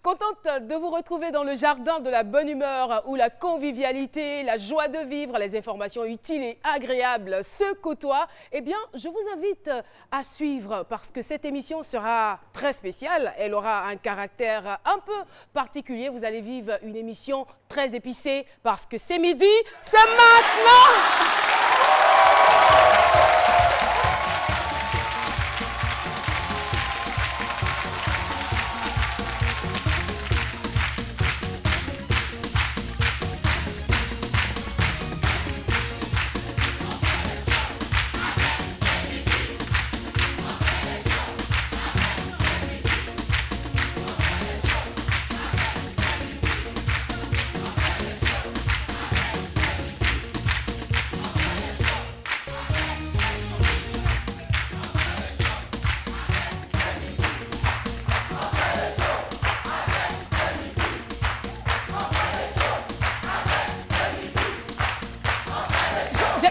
Contente de vous retrouver dans le jardin de la bonne humeur où la convivialité, la joie de vivre, les informations utiles et agréables se côtoient. Eh bien, je vous invite à suivre parce que cette émission sera très spéciale. Elle aura un caractère un peu particulier. Vous allez vivre une émission très épicée parce que c'est midi, c'est maintenant!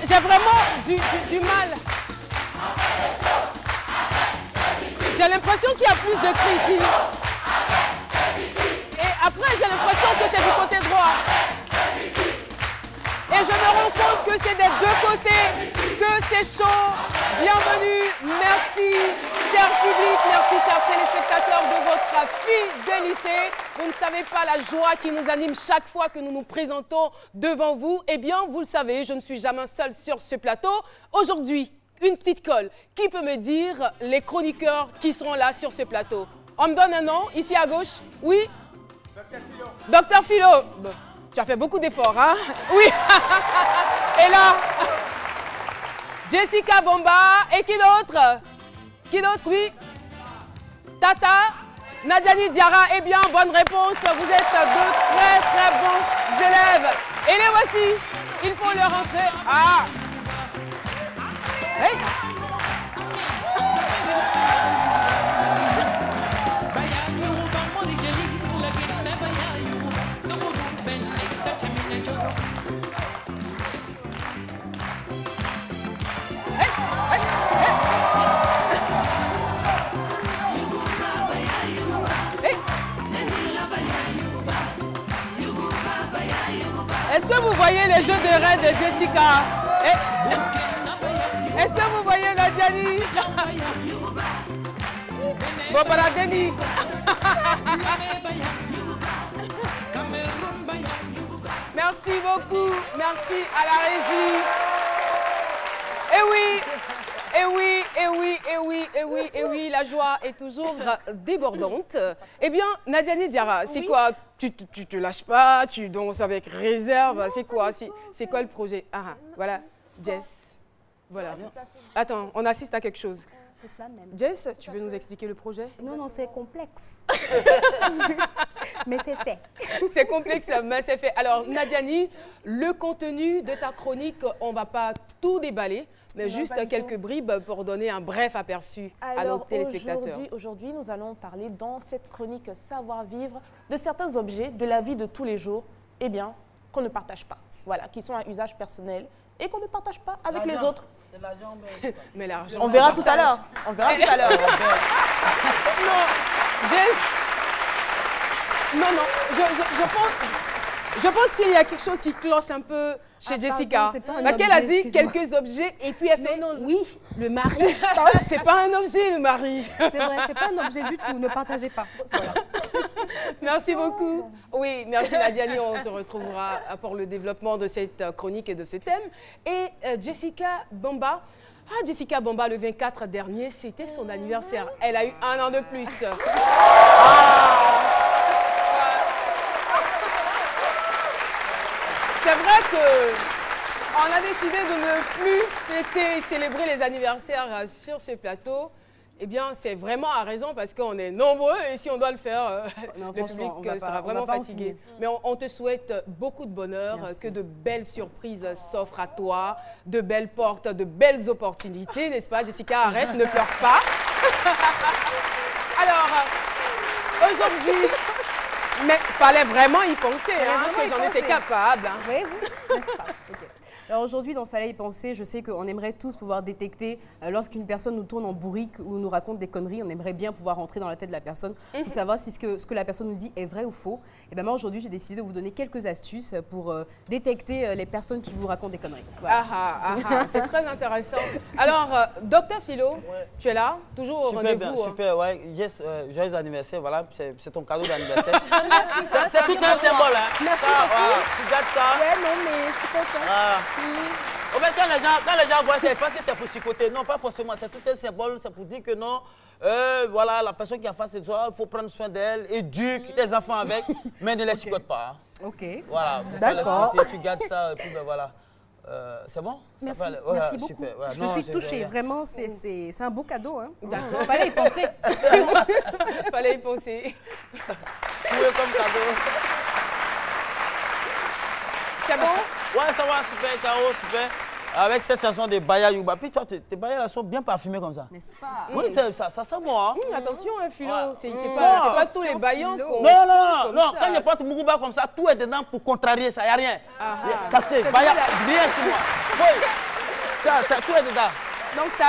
J'ai vraiment du mal. J'ai l'impression qu'il y a plus de cris ici. Et après, j'ai l'impression que c'est du côté droit. Et je me rends compte que c'est des deux côtés, que c'est chaud. Bienvenue, merci, cher public, merci, chers téléspectateurs, de votre fidélité. Vous ne savez pas la joie qui nous anime chaque fois que nous nous présentons devant vous. Eh bien, vous le savez, je ne suis jamais seule sur ce plateau. Aujourd'hui, une petite colle. Qui peut me dire les chroniqueurs qui seront là sur ce plateau? On me donne un nom, ici à gauche. Oui? Docteur Philo. Docteur Philo. Bon, tu as fait beaucoup d'efforts, hein? Oui. Et là, Jessica Bomba. Et qui d'autre? Qui d'autre? Oui. Tata. Nadiani Diarra. Eh bien, bonne réponse. Vous êtes de très, très bons élèves. Et les voici. Il faut leur rentrer. Ah. Hey. Est-ce que vous voyez les jeux de rêve de Jessica? Est-ce que vous voyez Nadiani? Bobara Deni. Merci beaucoup. Merci à la régie. Et oui, et oui, et oui, et oui, et oui, et oui, la joie est toujours débordante. Eh bien, Nadiani Diarra, c'est quoi? Tu te lâches pas, tu danses avec réserve, c'est quoi? C'est quoi le projet? Ah, voilà, Jess. Voilà. Attends, on assiste à quelque chose. C'est cela même. Jess, tu veux nous expliquer le projet? Non, non, c'est complexe. Mais c'est fait. C'est complexe, mais c'est fait. Alors, Nadiani, le contenu de ta chronique, on ne va pas tout déballer, mais juste quelques bribes pour donner un bref aperçu à nos téléspectateurs. Aujourd'hui, nous allons parler dans cette chronique savoir-vivre de certains objets de la vie de tous les jours, eh bien, qu'on ne partage pas. Voilà, qui sont à usage personnel et qu'on ne partage pas avec les autres. Mais l'argent, on verra tout à l'heure. On verra tout à l'heure. Non, Jess. Non, non, je pense qu'il y a quelque chose qui cloche un peu chez Jessica. Pardon, parce qu'elle a dit quelques objets et puis elle fait oui, le mari. C'est pas un objet, le mari. C'est vrai, c'est pas un objet du tout, ne partagez pas. Voilà. Merci beaucoup. Oui, merci Nadiani, on te retrouvera pour le développement de cette chronique et de ce thème. Et Jessica Bomba. Ah, Jessica Bomba, le 24 dernier, c'était son anniversaire. Elle a eu 1 an de plus. C'est vrai qu'on a décidé de ne plus fêter et célébrer les anniversaires sur ce plateau. Eh bien, c'est vraiment à raison parce qu'on est nombreux et si on doit le faire, non, le public sera vraiment fatigué. Mais on te souhaite beaucoup de bonheur, que de belles surprises s'offrent à toi, de belles portes, de belles opportunités, n'est-ce pas, Jessica? Arrête, ne pleure pas. Alors, aujourd'hui, mais fallait vraiment y penser, hein, que j'en étais capable. Hein. Oui, n'est-ce pas? Okay. Alors aujourd'hui, dans Fallait y penser, je sais qu'on aimerait tous pouvoir détecter lorsqu'une personne nous tourne en bourrique ou nous raconte des conneries, on aimerait bien pouvoir rentrer dans la tête de la personne pour savoir si ce que la personne nous dit est vrai ou faux. Et bien moi, aujourd'hui, j'ai décidé de vous donner quelques astuces pour détecter les personnes qui vous racontent des conneries. Voilà. C'est très intéressant. Alors, docteur Philo, tu es là, toujours au rendez-vous. Bien, super, ouais. Yes, joyeux anniversaire, voilà, c'est ton cadeau d'anniversaire. C'est tout un symbole, hein. Merci Voilà, tu gardes ça. Ouais, non, mais je suis contente. Au fait, quand les gens voient, c'est parce que c'est pour chicoter. Non, pas forcément, c'est tout un symbole, c'est pour dire que non, voilà, la personne qui a face de toi, il faut prendre soin d'elle, éduque les enfants avec, mais ne les chicote pas. Hein. Ok. Voilà, d'accord. Tu gardes ça, et puis ben voilà. C'est bon? Merci, voilà, merci beaucoup. super, voilà. Je suis touchée, vraiment, c'est un beau cadeau. Hein. D'accord. Fallait y penser. Fallait y penser. Jouer comme cadeau. C'est bon? Ouais, ça va, super, Caro, super. Avec cette chanson de Baya Yuba. Puis toi, tes Baya là sont bien parfumés comme ça. N'est-ce pas? Oui, ça sent bon. Hein? Attention, hein, Philo, c'est Non, pas tous les baillants qu'on Non, quand je porte Muguba comme ça, tout est dedans pour contrarier ça, il n'y a rien. Cassé, Baya, bien sur moi. Oui, tout est dedans. Donc ça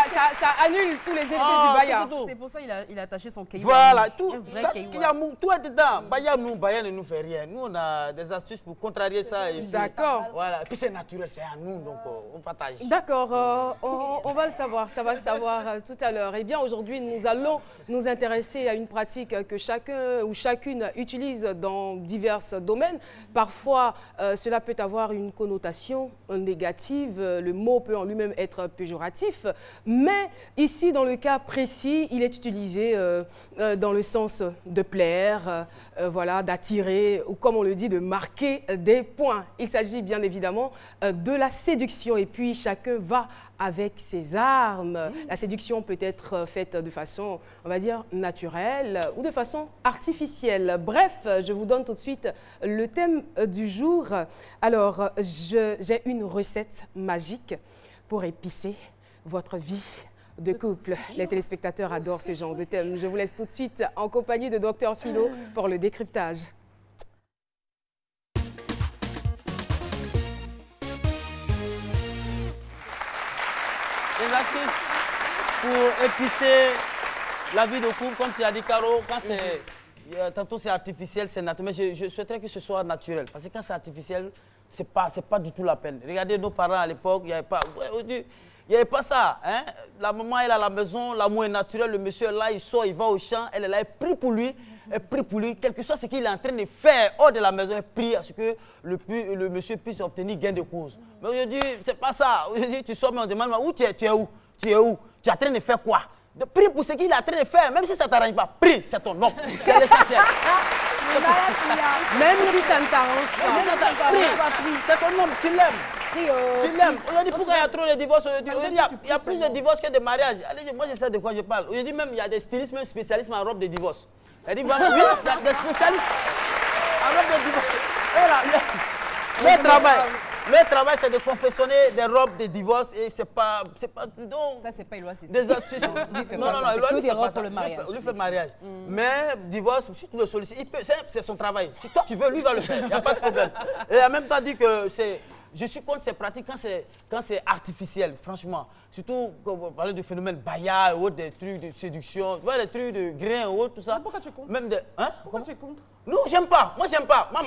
annule tous les effets du Baya. C'est pour ça qu'il a attaché son caillou. Voilà, tout est dedans. Baya ne nous fait rien. Nous, on a des astuces pour contrarier ça. D'accord. Voilà, et puis c'est naturel, c'est à nous, donc on partage. D'accord, on va le savoir, ça va se savoir tout à l'heure. Eh bien, aujourd'hui, nous allons nous intéresser à une pratique que chacun ou chacune utilise dans divers domaines. Parfois, cela peut avoir une connotation négative, le mot peut en lui-même être péjoratif. Mais ici, dans le cas précis, il est utilisé dans le sens de plaire, voilà, d'attirer, ou comme on le dit, de marquer des points. Il s'agit bien évidemment de la séduction. Et puis, chacun va avec ses armes. La séduction peut être faite de façon, on va dire, naturelle ou de façon artificielle. Bref, je vous donne tout de suite le thème du jour. Alors, j'ai une recette magique pour épicer votre vie de couple. Les téléspectateurs adorent ce genre de thème. Je vous laisse tout de suite en compagnie de Dr Philo pour le décryptage. Les astuces pour épicer la vie de couple, comme tu as dit, Caro, quand c'est tantôt c'est artificiel, c'est naturel. Mais je souhaiterais que ce soit naturel. Parce que quand c'est artificiel, c'est pas du tout la peine. Regardez nos parents à l'époque, il n'y avait pas... Il n'y avait pas ça. Hein? La maman, elle est à la maison, l'amour est naturel, le monsieur est là, il sort, il va au champ, elle est là, elle prie pour lui, quel que soit ce qu'il est en train de faire hors de la maison, elle prie à ce que le monsieur puisse obtenir gain de cause. Mais aujourd'hui, c'est pas ça. Aujourd'hui, tu sors, mais on demande, où tu es où? Tu es où? Tu es en train de faire quoi? Prie pour ce qu'il est en train de faire, même si ça ne t'arrange pas. Prie, c'est ton nom. C'est l'essentiel. Même si ça ne t'arrange pas. C'est ton nom, tu l'aimes. Tu l'aimes. Aujourd'hui, pourquoi il y a trop de divorces? Il y a plus de divorces que de mariages. Allez, moi, je sais de quoi je parle. Aujourd'hui, même, il y a des stylistes, même spécialistes en robe de divorce. Oui, il y a des spécialistes en robe de divorce. Voilà. Le travail, c'est de confectionner des robes de divorce et c'est pas donc, ça, c'est pas Éloi, c'est des astuces. Non, c'est que des robes pour le mariage. Lui fait mariage. Mais divorce, si tu le sollicites, c'est son travail. Si toi tu veux, lui va le faire. Il n'y a pas de problème. Et en même temps, dit que je suis contre ces pratiques quand c'est artificiel, franchement. Surtout quand on parle du phénomène Baya ou des trucs de séduction, tu vois, les trucs de grains ou tout ça. Mais pourquoi tu es contre? Même de, hein? Pourquoi tu es contre? Non, j'aime pas. Moi, j'aime pas. Moi,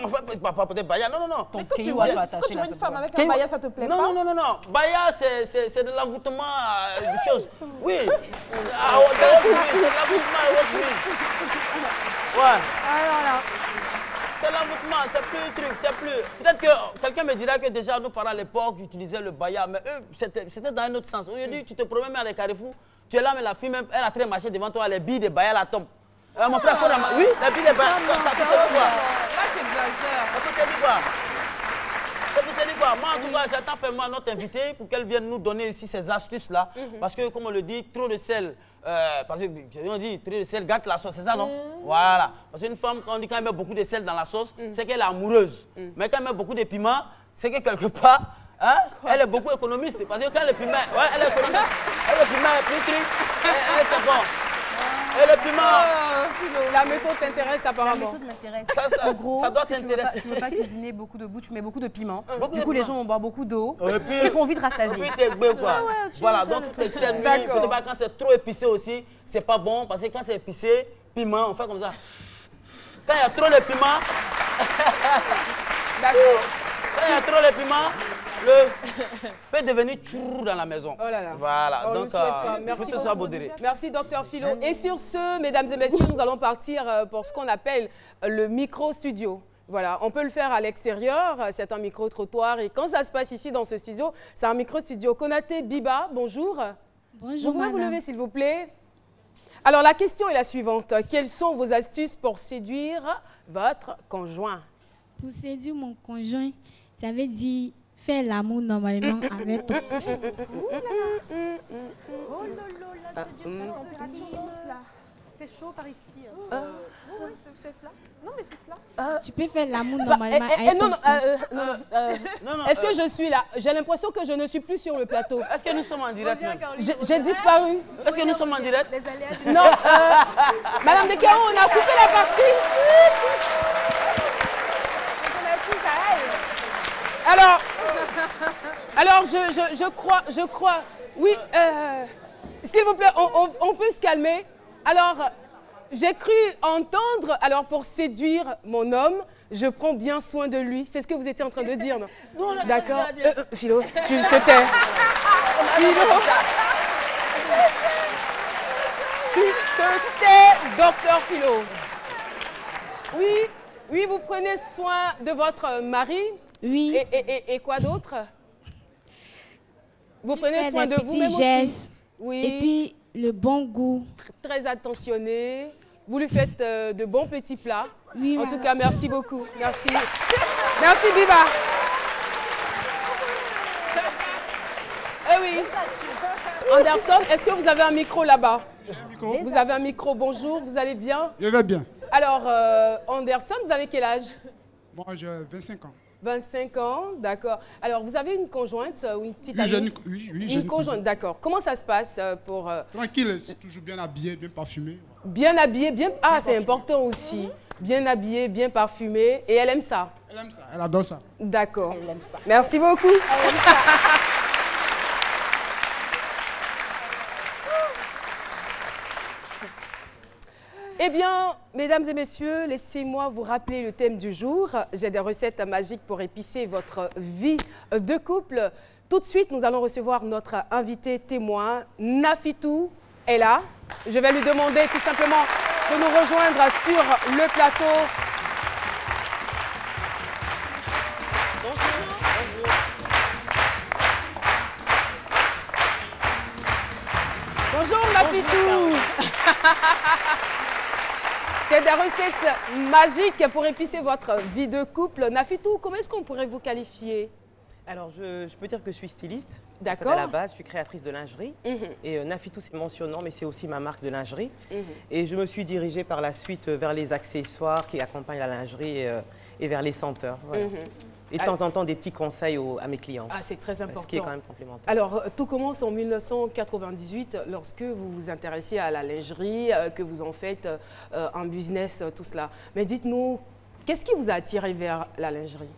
pas peut-être Baya. Non. Mais quand tu vois une femme avec un Baya, ça te plaît pas? Non. Baya, c'est de l'envoûtement de choses. Oui. C'est de l'envoûtement à votre vie. Ouais. Alors là. C'est l'envoûtement, c'est plus le truc, c'est plus... Peut-être que quelqu'un me dira que déjà nos parents à l'époque utilisaient le Baya, mais eux, c'était dans un autre sens. Aujourd'hui, tu te promènes à les carrefours, tu es là, mais la fille même, elle a très marché devant toi, les billes de Baya la tombent. Mon frère, oui, les billes de Baya, ça te fait quoi? Là, tu exagères. Ça te fait quoi? Ça te fait quoi? Moi, en tout cas, j'attends vraiment notre invité pour qu'elle vienne nous donner ici ces astuces-là. Parce que, comme on le dit, trop de sel... parce que, on dit, trop de sel gâte la sauce, c'est ça, non? Voilà. Parce qu'une femme, quand on dit qu'elle met beaucoup de sel dans la sauce, c'est qu'elle est amoureuse. Mais quand elle met beaucoup de piment, c'est que quelque part, hein, elle est beaucoup économiste. Parce que quand le piment, ouais, elle est économiste. Elle, le piment est plus truc, elle est bon. Et le piment. La méthode t'intéresse La apparemment. méthode m'intéresse. Ça En gros, doit si tu t'intéresser. veux pas cuisiner beaucoup de bout, tu mets beaucoup de piment. Beaucoup Du de coup, les piment. gens vont boire beaucoup d'eau. Et puis- Ils seront vite rassasiés. Puis t'es gbé, quoi. Voilà, tu as donc le truc. c'est nuit. D'accord. Quand c'est trop épicé aussi, c'est pas bon. Parce que quand c'est épicé, piment, on fait comme ça. Quand il y a trop de piment, D'accord. quand il y a trop de piment, le peut devenir tchourou dans la maison. Oh là là. Voilà, On donc le souhaite pas. Merci faut que ce soit beaucoup. modéré. Merci, docteur Philo. Et sur ce, mesdames et messieurs, nous allons partir pour ce qu'on appelle le micro-studio. Voilà, on peut le faire à l'extérieur, c'est un micro-trottoir. Et quand ça se passe ici dans ce studio, c'est un micro-studio. Konaté Biba, bonjour. Bonjour, Vous pouvez vous madame. lever, s'il vous plaît. Alors, la question est la suivante. Quelles sont vos astuces pour séduire votre conjoint? Pour séduire mon conjoint, ça veut dire faire l'amour normalement avec toi. Oh là là, c'est Dieu, cette température haute là. Il fait chaud par ici. Oui, c'est cela. Non, mais c'est cela. Tu peux faire l'amour normalement avec non, ton non, conjoint. Non, est-ce que je suis là? J'ai l'impression que je ne suis plus sur le plateau. Est-ce que nous sommes en direct même? J'ai disparu. Est-ce que nous sommes en direct? Non, Madame Descaro, on a coupé la partie. Alors je crois, oui, s'il vous plaît, on peut se calmer. Alors, j'ai cru entendre, alors pour séduire mon homme, je prends bien soin de lui. C'est ce que vous étiez en train de dire, non? D'accord. Philo, tu te tais. Philo. Tu te tais, docteur Philo. Oui, vous prenez soin de votre mari. Oui. Et quoi d'autre? Vous prenez Faire soin des de vous-même petits aussi. gestes. Oui. Et puis, le bon goût. Très attentionné. Vous lui faites de bons petits plats. Oui, En madame. tout cas, merci beaucoup. Merci. Merci, Biba. Eh oui. Anderson, est-ce que vous avez un micro là-bas? Micro. Vous avez un micro, bonjour, vous allez bien? Je vais bien. Alors, Anderson, vous avez quel âge? Moi, j'ai 25 ans. 25 ans, d'accord. Alors, vous avez une conjointe ou une petite Oui, j'ai amie? une, j'ai Une conjointe, d'accord. Comment ça se passe pour Tranquille, c'est toujours bien habillé, bien parfumé. bien habillé, bien... Ah, c'est important aussi. Bien habillé, bien parfumé. Et elle aime ça? Elle aime ça, elle adore ça. D'accord. Elle aime ça. Merci beaucoup. Eh bien, mesdames et messieurs, laissez-moi vous rappeler le thème du jour. J'ai des recettes magiques pour épicer votre vie de couple. Tout de suite, nous allons recevoir notre invité témoin, Nafitou est là. Je vais lui demander tout simplement de nous rejoindre sur le plateau. Bonjour Nafitou. J'ai des recettes magiques pour épicer votre vie de couple. Nafitou, comment est-ce qu'on pourrait vous qualifier? Alors, je peux dire que je suis styliste. D'accord. À la base, je suis créatrice de lingerie. Et Nafitou, c'est mon surnom, mais c'est aussi ma marque de lingerie. Et je me suis dirigée par la suite vers les accessoires qui accompagnent la lingerie et vers les senteurs. Voilà. Et de temps en temps, des petits conseils à mes clientes. Ah, c'est très important. Ce qui est quand même complémentaire. Alors, tout commence en 1998 lorsque vous vous intéressez à la lingerie, que vous en faites un business, tout cela. Mais dites-nous, qu'est-ce qui vous a attiré vers la lingerie?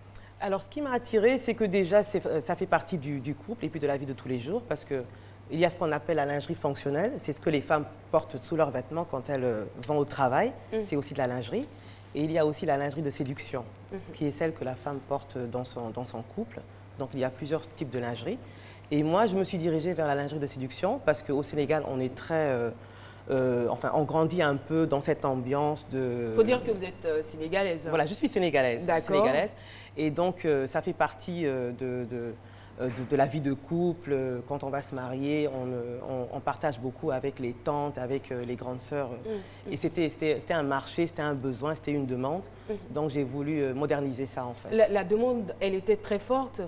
Alors, ce qui m'a attirée, c'est que déjà, ça fait partie du couple et puis de la vie de tous les jours parce que il y a ce qu'on appelle la lingerie fonctionnelle. C'est ce que les femmes portent sous leurs vêtements quand elles vont au travail. C'est aussi de la lingerie. Et il y a aussi la lingerie de séduction, qui est celle que la femme porte dans son couple. Donc, il y a plusieurs types de lingerie. Et moi, je me suis dirigée vers la lingerie de séduction parce qu'au Sénégal, on est très... enfin, on grandit un peu dans cette ambiance de... Il faut dire que vous êtes sénégalaise. Voilà, je suis sénégalaise. D'accord. Sénégalaise. Et donc, ça fait partie de la vie de couple. Quand on va se marier, on partage beaucoup avec les tantes, avec les grandes sœurs. Et c'était un marché, c'était un besoin, c'était une demande. Donc, j'ai voulu moderniser ça, en fait. La demande, elle était très forte.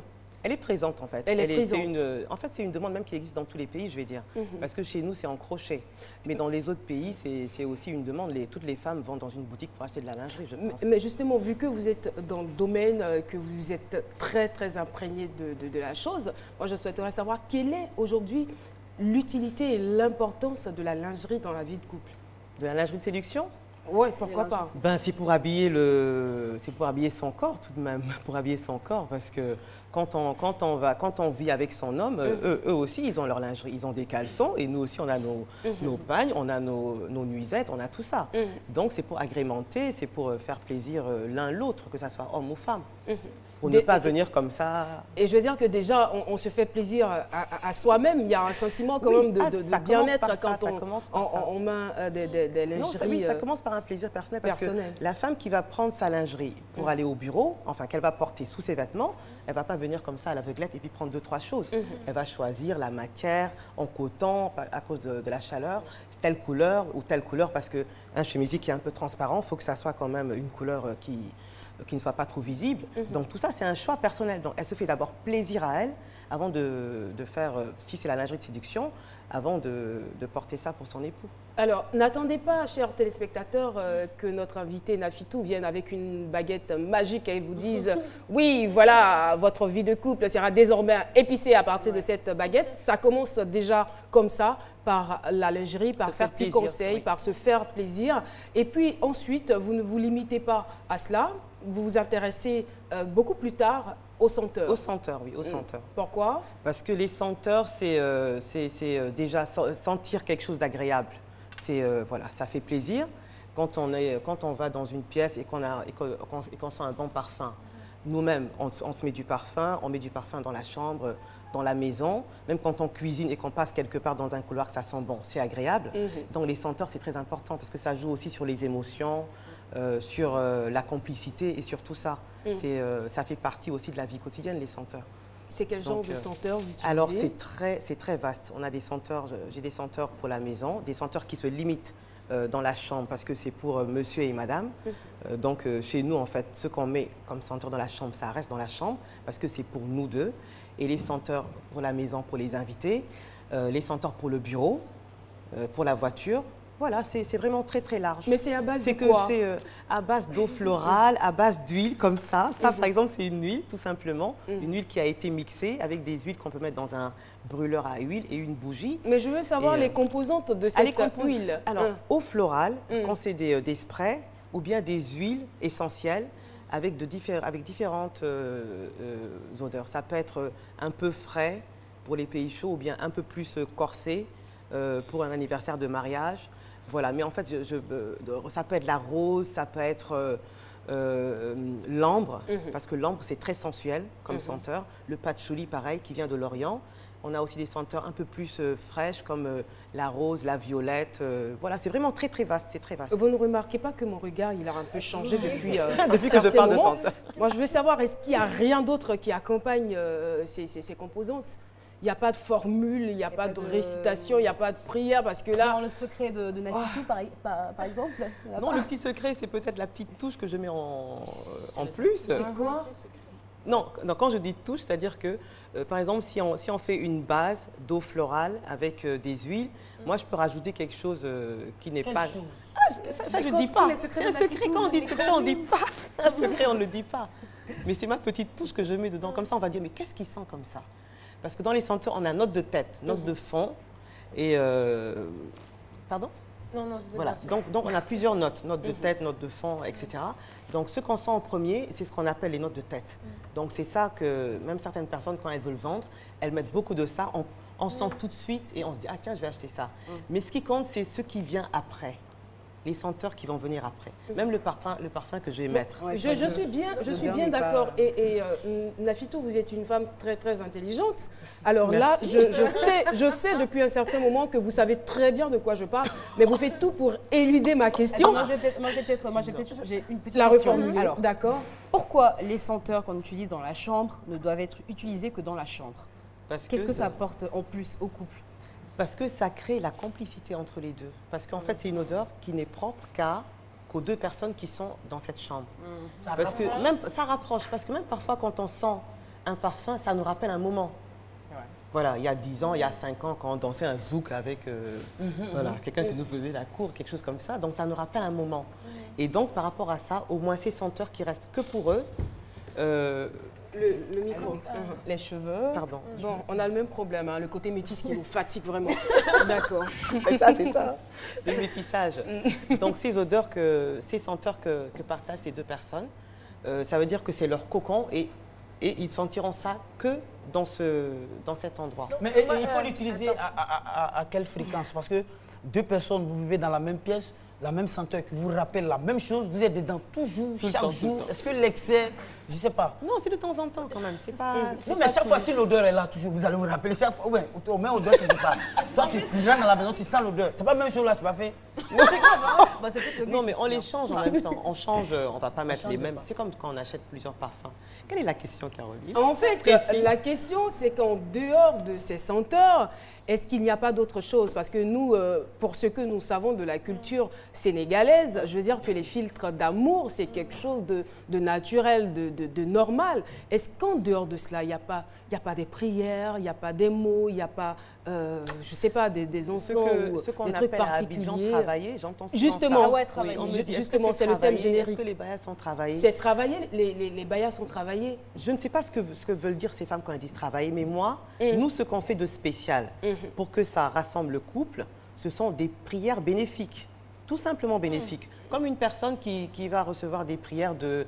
Elle est présente, en fait. Elle est présente. En fait, c'est une demande même qui existe dans tous les pays, je vais dire. Parce que chez nous, c'est en crochet. Mais dans les autres pays, c'est aussi une demande. Toutes les femmes vont dans une boutique pour acheter de la lingerie, je pense. Mais justement, vu que vous êtes dans le domaine, que vous êtes très, très imprégné de la chose, moi, je souhaiterais savoir quelle est aujourd'hui l'utilité et l'importance de la lingerie dans la vie de couple. De la lingerie de séduction? Oui, pourquoi pas. Ben, c'est pour habiller son corps tout de même, pour habiller son corps, parce que quand on vit avec son homme, eux aussi, ils ont leur lingerie, ils ont des caleçons, et nous aussi, on a nos pagnes, on a nos nuisettes, on a tout ça. Donc, c'est pour agrémenter, c'est pour faire plaisir l'un l'autre, que ce soit homme ou femme. Pour ne pas venir comme ça. Et je veux dire que déjà, on se fait plaisir à soi-même. Il y a un sentiment quand même de bien-être quand on met des lingeries. Oui, ça commence par un plaisir personnel. Parce que la femme qui va prendre sa lingerie pour aller au bureau, enfin qu'elle va porter sous ses vêtements, elle ne va pas venir comme ça à l'aveuglette et puis prendre 2-3 choses. Elle va choisir la matière en coton à cause de la chaleur, telle couleur ou telle couleur, parce qu'un chemisier qui est un peu transparent, il faut que ça soit quand même une couleur qui ne soit pas trop visible. Donc tout ça, c'est un choix personnel. Donc elle se fait d'abord plaisir à elle avant de faire, si c'est la lingerie de séduction, avant de porter ça pour son époux. Alors, n'attendez pas, chers téléspectateurs, que notre invité Nafitou vienne avec une baguette magique et vous dise « Oui, voilà, votre vie de couple sera désormais épicée à partir de cette baguette ». Ça commence déjà comme ça, par la lingerie, par ces petits conseils, par se faire plaisir. Et puis ensuite, vous ne vous limitez pas à cela, vous vous intéressez beaucoup plus tard aux senteurs. Aux senteurs, oui, aux senteurs. Pourquoi? Parce que les senteurs, c'est déjà sentir quelque chose d'agréable. Voilà, ça fait plaisir quand on va dans une pièce et qu'on sent un bon parfum. Nous-mêmes, on se met du parfum, on met du parfum dans la chambre, dans la maison, même quand on cuisine et qu'on passe quelque part dans un couloir, ça sent bon, c'est agréable. Donc les senteurs, c'est très important parce que ça joue aussi sur les émotions, sur la complicité et sur tout ça. Ça fait partie aussi de la vie quotidienne, les senteurs. C'est quel genre de senteurs vous utilisez? Alors c'est très vaste. On a des senteurs, j'ai des senteurs pour la maison, des senteurs qui se limitent dans la chambre parce que c'est pour monsieur et madame. Donc chez nous, en fait, ce qu'on met comme senteur dans la chambre, ça reste dans la chambre parce que c'est pour nous deux. Et les senteurs pour la maison, pour les invités, les senteurs pour le bureau, pour la voiture. Voilà, c'est vraiment très très large. Mais c'est à base de quoi? C'est à base d'eau florale, à base d'huile comme ça. Ça, par exemple, c'est une huile, tout simplement. Une huile qui a été mixée avec des huiles qu'on peut mettre dans un brûleur à huile et une bougie. Mais je veux savoir les composantes de cette huile. Alors, eau florale, quand c'est des sprays, ou bien des huiles essentielles avec différentes odeurs. Ça peut être un peu frais pour les pays chauds ou bien un peu plus corsé pour un anniversaire de mariage. Voilà, mais en fait, ça peut être la rose, ça peut être l'ambre, parce que l'ambre, c'est très sensuel comme senteur. Le patchouli, pareil, qui vient de l'Orient. On a aussi des senteurs un peu plus fraîches, comme la rose, la violette. Voilà, c'est vraiment très, très vaste, c'est très vaste. Vous ne remarquez pas que mon regard, il a un peu changé depuis que je parle de senteurs. Moi, je veux savoir, est-ce qu'il n'y a rien d'autre qui accompagne ces composantes? Il n'y a pas de formule, il n'y a pas de récitation, il n'y a pas de prière, parce que là... Genre le secret de Nafitou, par exemple? Non, le petit secret, c'est peut-être la petite touche que je mets en plus. C'est quoi? Non, quand je dis touche, c'est-à-dire que, par exemple, si on fait une base d'eau florale avec des huiles, moi, je peux rajouter quelque chose qui n'est pas... Ça, je ne dis pas. C'est un secret. Quand on dit secret, on ne dit pas. Un secret, on ne le dit pas. Mais c'est ma petite touche que je mets dedans. Comme ça, on va dire, mais qu'est-ce qui sent comme ça? Parce que dans les senteurs, on a note de tête, note de fond et... Pardon? Non, je sais voilà. pas. Donc, on a plusieurs notes, note de tête, note de fond, etc. Donc, ce qu'on sent en premier, c'est ce qu'on appelle les notes de tête. Donc, c'est ça que même certaines personnes, quand elles veulent vendre, elles mettent beaucoup de ça. On sent tout de suite et on se dit, ah tiens, je vais acheter ça. Mais ce qui compte, c'est ce qui vient après. Les senteurs qui vont venir après. Même le parfum que je vais mettre. Ouais, je suis bien d'accord. Et Nafitou, vous êtes une femme très, très intelligente. Alors merci. Là, je sais depuis un certain moment que vous savez très bien de quoi je parle, mais vous faites tout pour éluder ma question. Moi, j'ai une petite la question. reformuler. Alors, d'accord. Pourquoi les senteurs qu'on utilise dans la chambre ne doivent être utilisés que dans la chambre? Qu'est-ce que ça apporte en plus au couple? Parce que ça crée la complicité entre les deux. Parce qu'en fait, c'est une odeur qui n'est propre qu'aux deux personnes qui sont dans cette chambre. Parce que même, ça rapproche. Parce que même parfois, quand on sent un parfum, ça nous rappelle un moment. Voilà, il y a 10 ans, il y a 5 ans, quand on dansait un zouk avec voilà, quelqu'un qui nous faisait la cour, quelque chose comme ça. Donc, ça nous rappelle un moment. Et donc, par rapport à ça, au moins ces senteurs qui restent que pour eux, Le micro. Les cheveux. Pardon. Bon, on a le même problème, hein, le côté métis qui nous fatigue vraiment. D'accord. Mais ça, c'est ça, le métissage. Donc, ces odeurs, ces senteurs que partagent ces deux personnes, ça veut dire que c'est leur cocon et ils sentiront ça que dans cet endroit. Mais il faut l'utiliser à quelle fréquence? Parce que deux personnes, vous vivez dans la même pièce, la même senteur qui vous rappelle la même chose, vous êtes dedans toujours, chaque jour. Est-ce que l'excès, je ne sais pas. Non, c'est de temps en temps quand même. C'est pas. Non, mais chaque fois, si l'odeur est là, toujours, vous allez vous rappeler. Chaque fois, ouais, au même odeur, tu ne dis pas. Toi, tu rentres dans la maison, tu sens l'odeur. C'est pas la même chose là, tu vas faire. Non, mais on les change en même temps. On change, on ne va pas mettre les mêmes. C'est comme quand on achète plusieurs parfums. Quelle est la question, Caroline? En fait, la question, c'est qu'en dehors de ces senteurs, est-ce qu'il n'y a pas d'autre chose? Parce que nous, pour ce que nous savons de la culture sénégalaise, je veux dire que les filtres d'amour, c'est quelque chose de naturel, de normal. Est-ce qu'en dehors de cela, il n'y a pas des prières, il n'y a pas des mots, il n'y a pas, je ne sais pas, des encens ou des trucs particuliers? Travailler, j'entends souvent justement, ça. Ah ouais, travailler. Oui, on me dit, justement, c'est le thème générique. Est-ce que les bayas sont travaillés? C'est travaillé, les bayas sont travaillés. Je ne sais pas ce que veulent dire ces femmes quand elles disent travailler, mais moi, nous, ce qu'on fait de spécial pour que ça rassemble le couple, ce sont des prières bénéfiques, tout simplement bénéfiques. Comme une personne qui va recevoir des prières de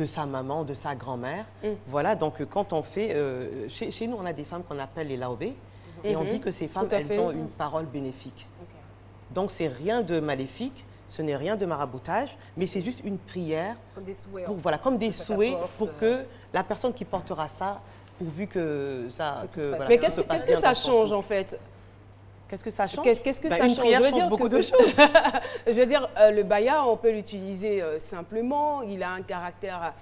sa maman, de sa grand-mère. Voilà, donc quand on fait... chez nous, on a des femmes qu'on appelle les laobés, et on dit que ces femmes, elles ont une parole bénéfique. Donc, c'est rien de maléfique, ce n'est rien de maraboutage, mais c'est juste une prière, Comme des souhaits. pour, voilà, comme des souhaits pour que la personne qui portera ça, pourvu que ça... voilà, Mais que se qu'est-ce passe que bien ça dans son change couple. en fait? Qu'est-ce que ça change? Qu'est-ce que ça Une change? prière Je veux change dire beaucoup que- de choses. Je veux dire, le baya, on peut l'utiliser simplement, il a un caractère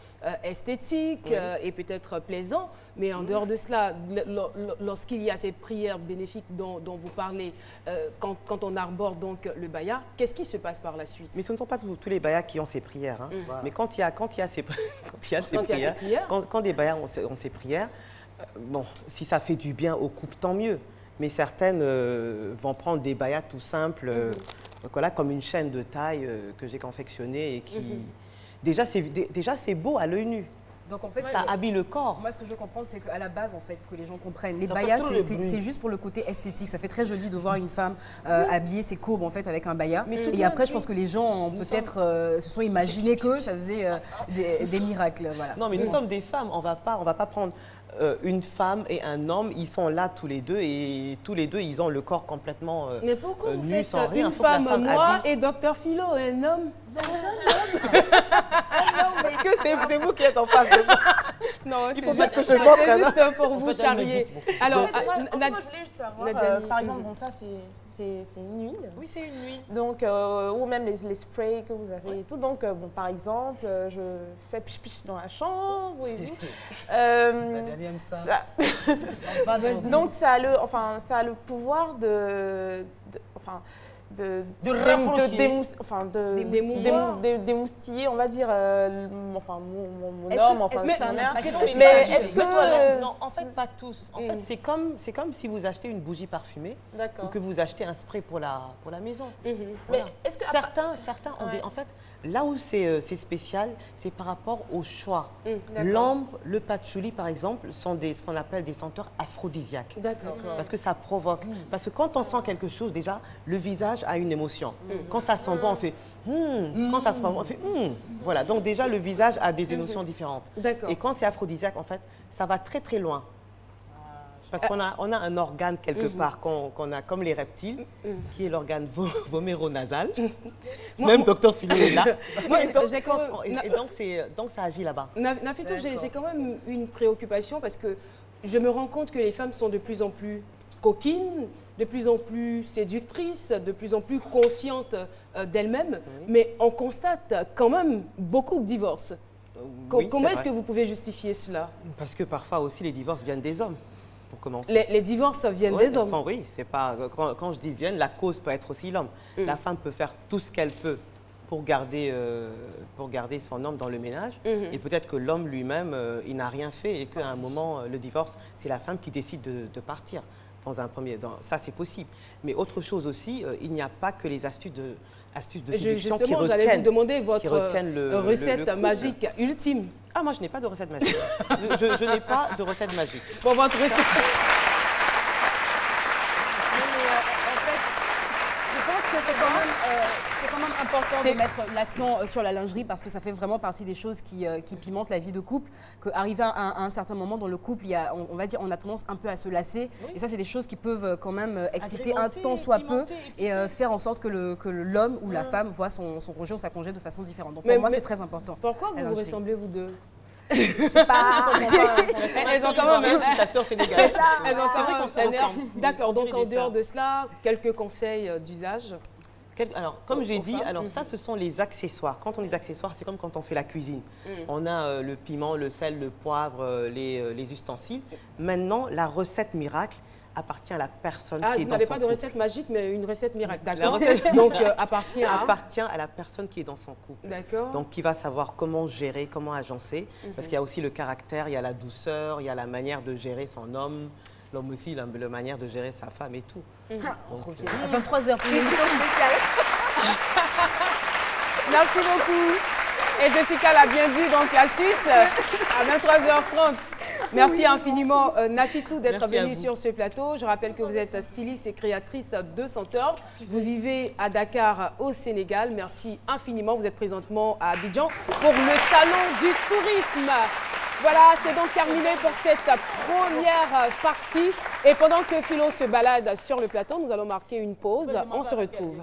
esthétique et peut-être plaisant, mais en dehors de cela, lorsqu'il y a ces prières bénéfiques dont vous parlez, quand on arbore donc le baya, qu'est-ce qui se passe par la suite? Mais ce ne sont pas tous les bayas qui ont ces prières. Hein. Mais quand il y a ces prières. quand des bayas ont ces prières, bon, si ça fait du bien au couple, tant mieux. Mais certaines vont prendre des bayas tout simples, voilà, comme une chaîne de taille que j'ai confectionnée et qui... Déjà, c'est beau à l'œil nu. Donc en fait, Ça habille le corps. moi, ce que je veux comprendre, c'est qu'à la base, en fait, pour que les gens comprennent, les Ça fait bayas, trop le c'est bruit. juste pour le côté esthétique. Ça fait très joli de voir une femme habiller ses courbes, en fait, avec un baya. tout Et après, je pense que les gens ont peut-être se sont imaginés que ça faisait des miracles. Voilà. Non, mais nous sommes des femmes. On va pas prendre une femme et un homme. Ils sont là tous les deux et tous les deux, ils ont le corps complètement Mais pourquoi vous nu, faites sans rien. une Faut que la femme, femme moi habille. et Dr Philo, un homme? Parce que c'est vous qui êtes en face de moi. Non, faut c'est pas juste, que je montre, c'est hein. juste pour vous fait, charrier. Alors, Moi, je voulais juste savoir, Nadia, par exemple, bon, ça c'est une huile. Oui, c'est une nuit. Donc, ou même les sprays que vous avez et tout. Donc, bon, par exemple, je fais piche-piche dans la chambre et tout. Vas-y, aime ça. Donc, ça a le pouvoir de rapprocher. démoustiller, on va dire, mon Est-ce homme, que- enfin, est-ce que sa c'est mère. un impact? Mais est-ce que... Non, en fait, pas tous. En fait, c'est comme si vous achetez une bougie parfumée ou D'accord. que vous achetez un spray pour la maison. Mais Voilà. est-ce que... certains ont Ouais. en fait, là où c'est spécial, c'est par rapport au choix. D'accord. L'ambre, le patchouli, par exemple, sont ce qu'on appelle des senteurs aphrodisiaques. D'accord. Parce que ça provoque. Parce que quand on sent quelque chose, déjà, le visage a une émotion. Quand ça sent bon, on fait quand ça sent pas bon, on fait Voilà. Donc déjà, le visage a des émotions différentes. D'accord. Et quand c'est aphrodisiaque, en fait, ça va très très loin. Parce qu'on a un organe quelque part qu'on a comme les reptiles, qui est l'organe voméronasal. Même Dr Philo est là. Moi, Et donc, j'ai quand même- et donc ça agit là-bas. Nafito, j'ai quand même une préoccupation parce que je me rends compte que les femmes sont de plus en plus coquines, de plus en plus séductrices, de plus en plus conscientes d'elles-mêmes, mais on constate quand même beaucoup de divorces. Oui, Comment c'est est-ce que vrai. vous pouvez justifier cela? Parce que parfois aussi les divorces viennent des hommes, pour commencer. Les divorces viennent Ouais, des hommes. Oui, c'est pas quand je dis viennent, la cause peut être aussi l'homme. La femme peut faire tout ce qu'elle peut pour garder son homme dans le ménage. Et peut-être que l'homme lui-même, il n'a rien fait et qu'à un moment, le divorce, c'est la femme qui décide de partir. Ça, c'est possible. Mais autre chose aussi, il n'y a pas que les astuces astuces de séduction qui Justement, j'allais vous retiennent, demander qui votre retiennent recette le couple. magique ultime. Ah, moi, je n'ai pas de recette magique. je n'ai pas de recette magique. Pour votre recette. Je pense que c'est quand même important de mettre l'accent sur la lingerie parce que ça fait vraiment partie des choses qui pimentent la vie de couple. Qu'arriver à un certain moment dans le couple, on va dire, on a tendance un peu à se lasser. Oui. Et ça, c'est des choses qui peuvent quand même exciter un tant soit peu et faire en sorte que l'homme ou la femme voit son conjoint ou sa conjointe de façon différente. Donc pour moi, c'est très important. Pourquoi vous vous ressemblez, vous deux? Je sais pas. Elles ont quand même ta sœur sénégalaise. Elles ont quand même un. D'accord, donc en dehors de cela, quelques conseils d'usage. Alors, comme j'ai dit, ça, ce sont les accessoires. Quand on les accessoires, c'est comme quand on fait la cuisine. On a le piment, le sel, le poivre, les ustensiles. Maintenant, la recette miracle appartient à la personne qui est dans son couple. Vous n'avez pas de recette magique, mais une recette miracle, d'accord. Donc, appartient à la personne qui est dans son couple. D'accord. Donc, qui va savoir comment gérer, comment agencer. Parce qu'il y a aussi le caractère, il y a la douceur, il y a la manière de gérer son homme. L'homme aussi, la manière de gérer sa femme et tout. On revient à 23h pour une émission spéciale. Merci beaucoup. Et Jessica l'a bien dit, donc la suite à 23h30. Merci infiniment Nafitou d'être venue sur ce plateau. Je rappelle que vous êtes styliste et créatrice de senteurs. Vous vivez à Dakar au Sénégal. Merci infiniment. Vous êtes présentement à Abidjan pour le salon du tourisme. Voilà, c'est donc terminé pour cette première partie. Et pendant que Philo se balade sur le plateau, nous allons marquer une pause. On se retrouve.